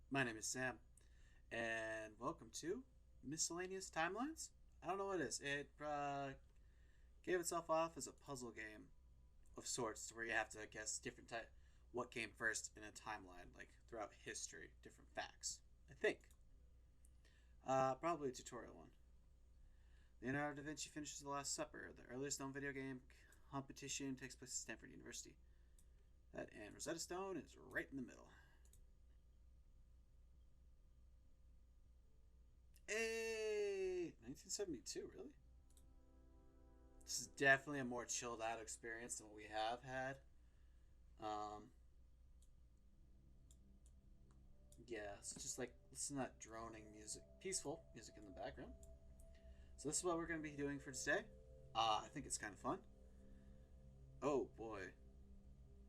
My name is Sam, and welcome to Miscellaneous Timelines. I don't know what it is. It gave itself off as a puzzle game of sorts, where you have to guess different type what came first in a timeline, like throughout history, different facts. I think probably a tutorial one. Leonardo da Vinci finishes The Last Supper. The earliest known video game competition takes place at Stanford University. That and Rosetta Stone is right in the middle. Hey, 1972, really? This is definitely a more chilled out experience than what we have had. Um, yeah, it's just like listen to that droning music, peaceful music in the background. So this is what we're going to be doing for today. I think it's kind of fun. Oh boy,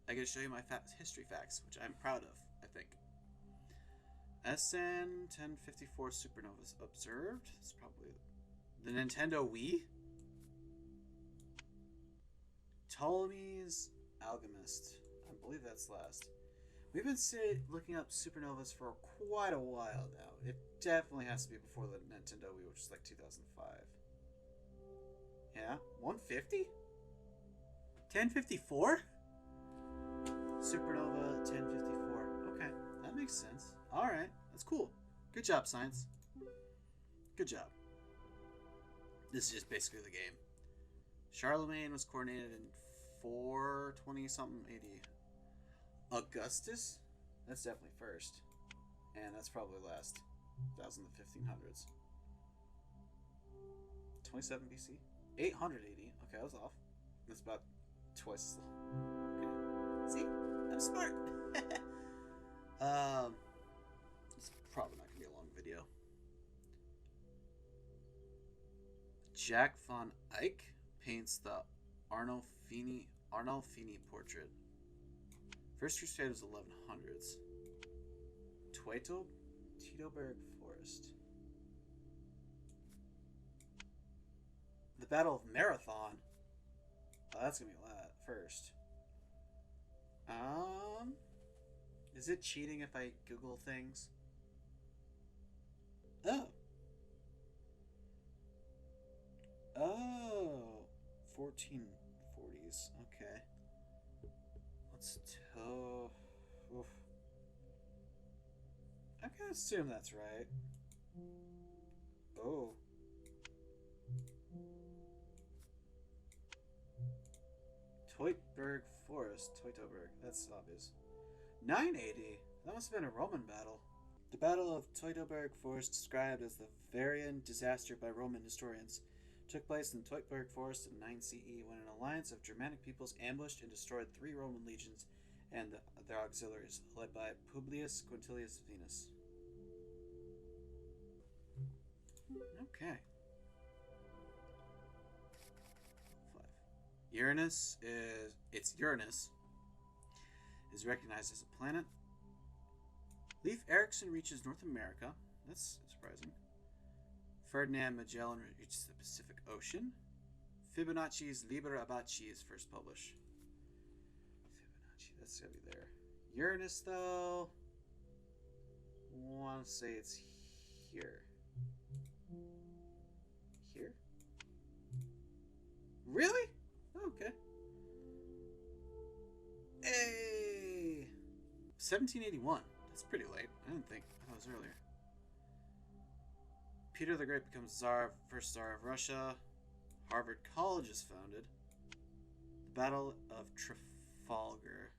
I got to show you my history facts, which I'm proud of. I think SN 1054 supernovas observed. It's probably the Nintendo Wii. Ptolemy's Alchemist. I believe that's last. We've been looking up supernovas for quite a while now. It definitely has to be before the Nintendo Wii, which is like 2005. Yeah, 150? 1054? Supernova 1054. Okay, that makes sense. Alright, that's cool. Good job, science. Good job. This is just basically the game. Charlemagne was coronated in 420 something AD. Augustus? That's definitely first. And that's probably last. That was in the 1500s. 27 BC? 800 AD. Okay, I was off. That's about twice as long. Okay. See? I'm smart. um, it's probably not going to be a long video. Jack von Eyck paints the Arnolfini portrait. First crusade was 1100s. Teutoburg Forest. The Battle of Marathon. Oh, that's gonna be a lot first. Is it cheating if I Google things? Oh. Oh. 1440s. Okay. Let's toe. Oof. I'm gonna assume that's right. Oh. Teutoburg Forest. Teutoburg. That's obvious. 980. That must have been a Roman battle. The Battle of Teutoburg Forest, described as the Varian disaster by Roman historians, took place in Teutoburg Forest in 9 CE when an alliance of Germanic peoples ambushed and destroyed 3 Roman legions and their auxiliaries, led by Publius Quintilius Venus. Okay. 5. Uranus is recognized as a planet. Leif Erikson reaches North America. That's surprising. Ferdinand Magellan reaches the Pacific Ocean. Fibonacci's Liber Abaci is first published. Fibonacci, that's gotta be there. Uranus, though, I want to say it's here. Here? Really? Okay. Hey! 1781. That's pretty late. I didn't think that was earlier. Peter the Great becomes first Tsar of Russia. Harvard College is founded. The Battle of Trafalgar.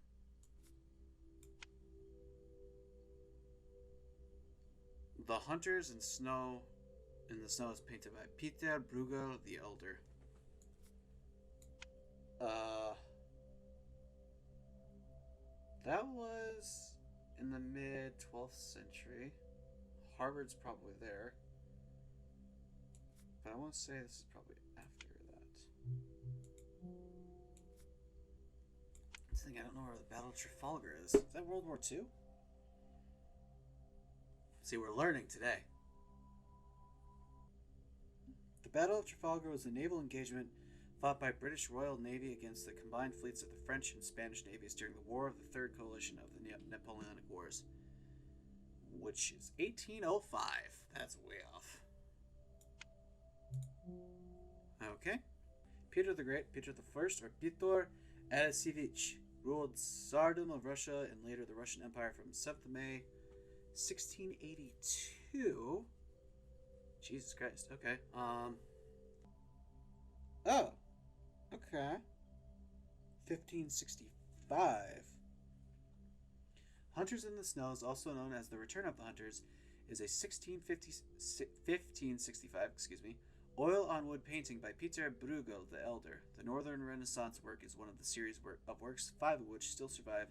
The Hunters in the Snow is painted by Peter Bruegel the Elder. That was in the mid 12th century. Harvard's probably there. But I want to say this is probably after that. I don't know where the Battle of Trafalgar is. Is that World War II? See, we're learning today. The Battle of Trafalgar was a naval engagement fought by British Royal Navy against the combined fleets of the French and Spanish navies during the War of the Third Coalition of the Napoleonic Wars. which is 1805. That's way off. Okay. Peter the Great, Peter the First, or Pyotr Alexeyevich, ruled Tsardom of Russia and later the Russian Empire from 7th of May, 1682. Jesus Christ. Okay. Oh. Okay. 1565. Hunters in the Snows, also known as The Return of the Hunters, is a 1565, oil on wood painting by Peter Bruegel the Elder. The Northern Renaissance work is one of the series of works, 5 of which still survive,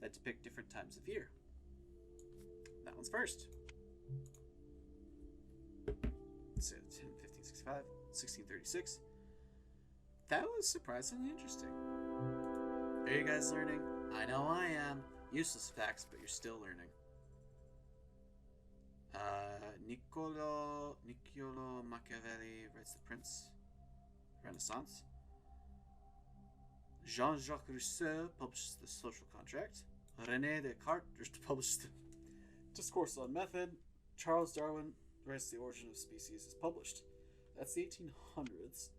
that depict different times of year. That one's first. So 1565, 1636. That was surprisingly interesting. Are you guys learning? I know I am. Useless facts, but you're still learning. Niccolo Machiavelli writes The Prince, Renaissance. Jean-Jacques Rousseau publishes The Social Contract. René Descartes published The Discourse on Method. Charles Darwin writes The Origin of Species is published. That's the 1800s.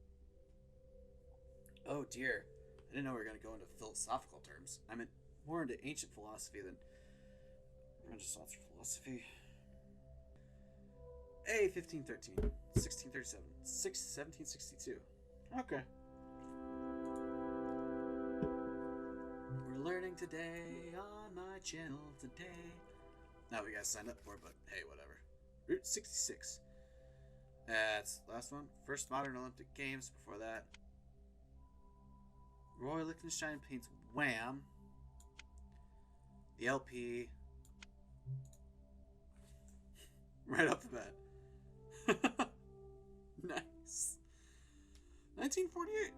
Oh dear. I didn't know we were going to go into philosophical terms. I meant more into ancient philosophy than Renaissance philosophy. A 1513, 1637, 1762. Okay. We're learning today on my channel today. Now we guys signed up for it, but hey, whatever. Route 66. That's the last one. First modern Olympic Games. Before that, Roy Lichtenstein paints Wham. The LP. Right off the bat. Nice. 1948.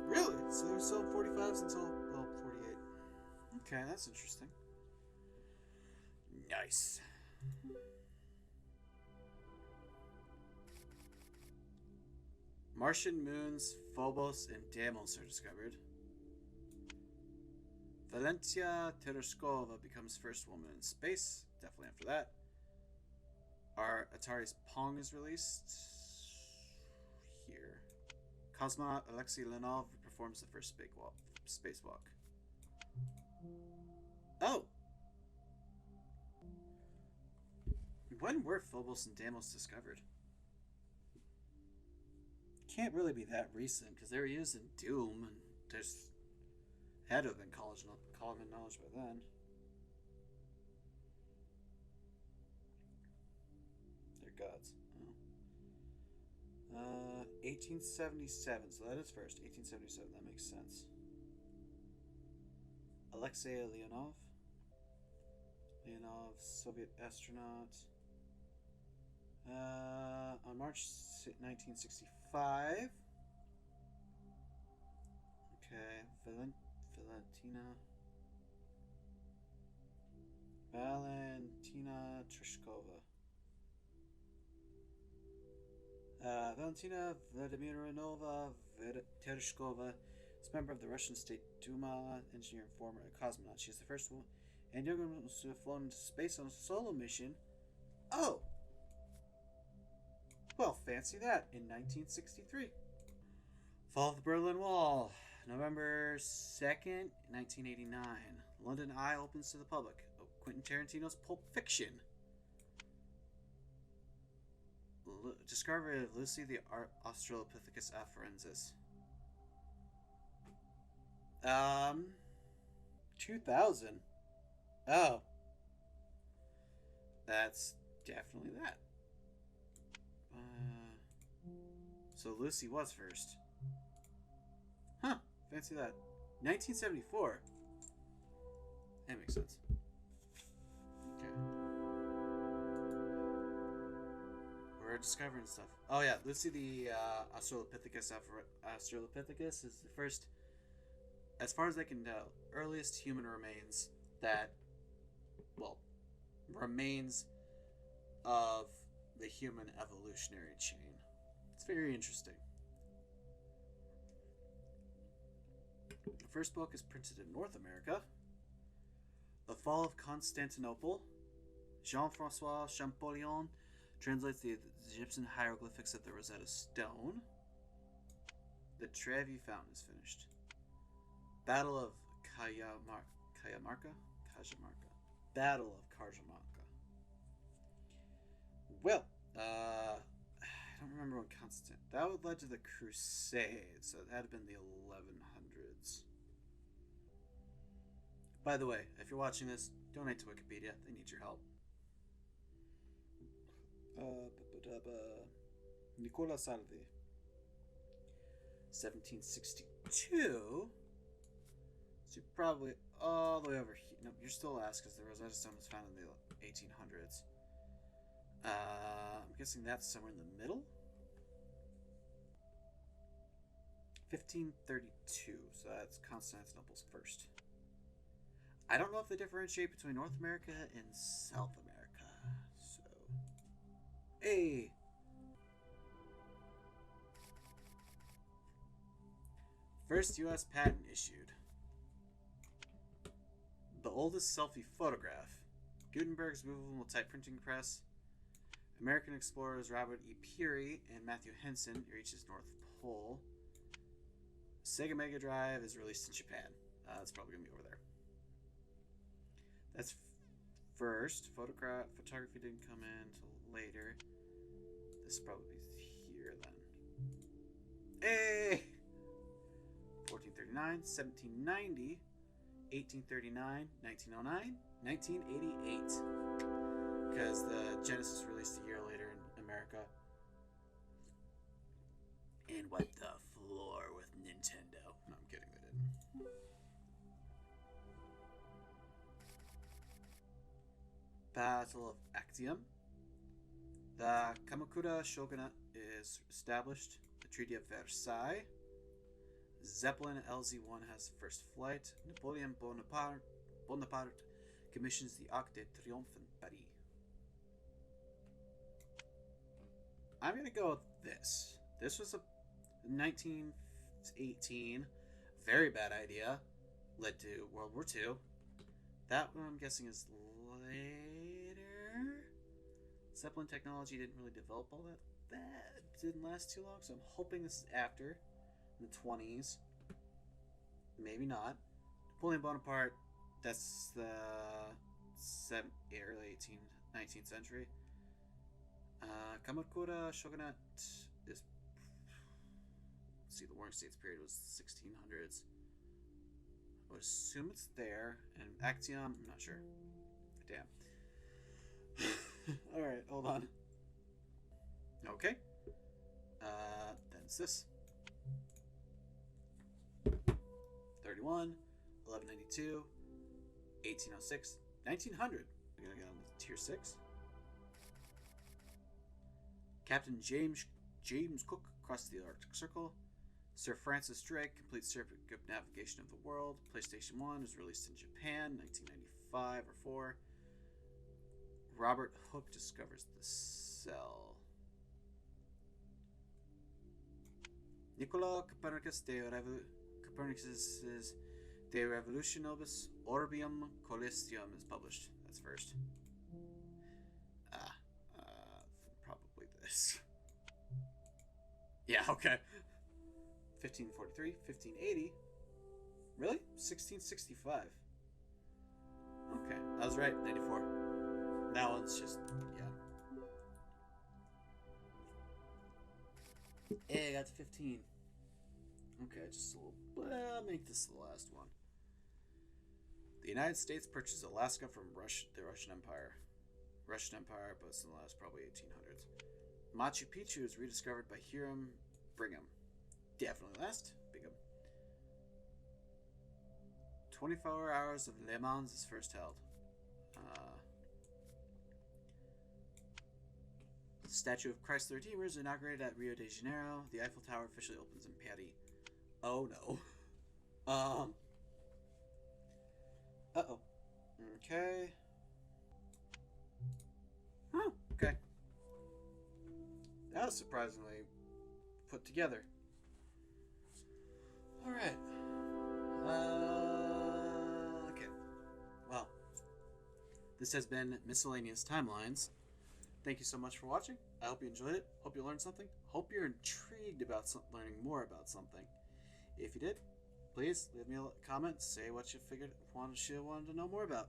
Really? So they're selling 45s until, well, 48. Okay, that's interesting. Nice. Martian moons Phobos and Deimos are discovered. Valentia Tereshkova becomes first woman in space. Definitely after that. Our Atari's Pong is released. Here. Cosmonaut Alexei Leonov performs the first spacewalk. Oh! When were Phobos and Deimos discovered? Can't really be that recent because they were used in Doom, and there's had to have been common knowledge by then. They're gods. Oh. 1877. So that is first. 1877. That makes sense. Alexei Leonov. Soviet astronaut. On March 1965. Okay, Valentina Tereshkova. Valentina Vladimirovna Tereshkova is a member of the Russian State Duma, engineer and former cosmonaut. She is the first woman and young woman to have flown into space on a solo mission. Oh! Well, fancy that. In 1963. Fall of the Berlin Wall. November 2nd, 1989. London Eye opens to the public. Quentin Tarantino's Pulp Fiction. Discovery of Lucy the Australopithecus afarensis. 2000. Oh. That's definitely that. So Lucy was first. Huh. Fancy that. 1974. That makes sense. Okay. We're discovering stuff. Oh yeah, Lucy the Australopithecus is the first, as far as I can tell, earliest human remains that, well, remains of the human evolutionary chain. It's very interesting. The first book is printed in North America. The Fall of Constantinople. Jean-Francois Champollion translates the Egyptian hieroglyphics of the Rosetta Stone. The Trevi Fountain is finished. Battle of Cajamarca? Battle of Cajamarca. Well, I don't remember when Constantine. That would led to the Crusades, so it had been the 1100s. By the way, if you're watching this, donate to Wikipedia. They need your help. Nicola Salvi. 1762. So you're probably all the way over here. No, you're still last because the Rosetta Stone was found in the 1800s. I'm guessing that's somewhere in the middle. 1532. So that's Constantinople's first. I don't know if they differentiate between North America and South America. So, hey. First U.S. patent issued. The oldest selfie photograph. Gutenberg's movable type printing press. American explorers Robert E. Peary and Matthew Henson reaches North Pole. Sega Mega Drive is released in Japan. It's probably going to be over there. That's first. Photography didn't come in until later. This probably be here then. Hey! 1439, 1790, 1839, 1909, 1988. Because the Genesis released a year later in America. And wiped the floor with Nintendo. No, I'm kidding, they didn't. Battle of Actium. The Kamakura shogunate is established. The Treaty of Versailles. Zeppelin LZ-1 has first flight. Napoleon Bonaparte commissions the Arc de Triomphe in Paris. I'm going to go with this. This was a 1918 very bad idea. Led to World War II. That one I'm guessing is later. Zeppelin technology didn't really develop all that. That didn't last too long, so I'm hoping this is after. In the 20s. Maybe not. Napoleon Bonaparte, that's the early 19th century. Kamakura shogunate is... Let's see, the Warring States period was 1600s. I would assume it's there. And Actium, I'm not sure. Damn. Alright, hold on. Okay. Then it's this. 31, 1192, 1806, 1900. We're gonna get on to tier 6. Captain James Cook crossed the Arctic Circle. Sir Francis Drake completes circumnavigation of the world. PlayStation 1 was released in Japan, 1995 or 4. Robert Hooke discovers the cell. Nicola Copernicus Copernicus's De Revolutionibus Orbium Coelestium is published. That's first. Probably this. Yeah, okay. 1543, 1580. Really? 1665. Okay, I was right. 94. That one's just, yeah. Hey, I got to 15. Okay, just a little. I'll make this the last one. The United States purchased Alaska from the Russian Empire. But it's in the last probably 1800s. Machu Picchu is rediscovered by Hiram Brigham. Definitely last. Bingham. 24 hours of Le Mans is first held. The Statue of Christ the Redeemer is inaugurated at Rio de Janeiro. The Eiffel Tower officially opens in Paris. Oh no. Uh-oh. Okay. Oh, okay. That was surprisingly put together. Alright. Okay. Well, This has been Miscellaneous Timelines. Thank you so much for watching. I hope you enjoyed it. Hope you learned something. Hope you're intrigued about learning more about something. If you did, please leave me a comment. Say what you wanted to know more about.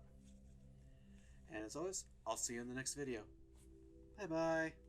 And as always, I'll see you in the next video. Bye-bye.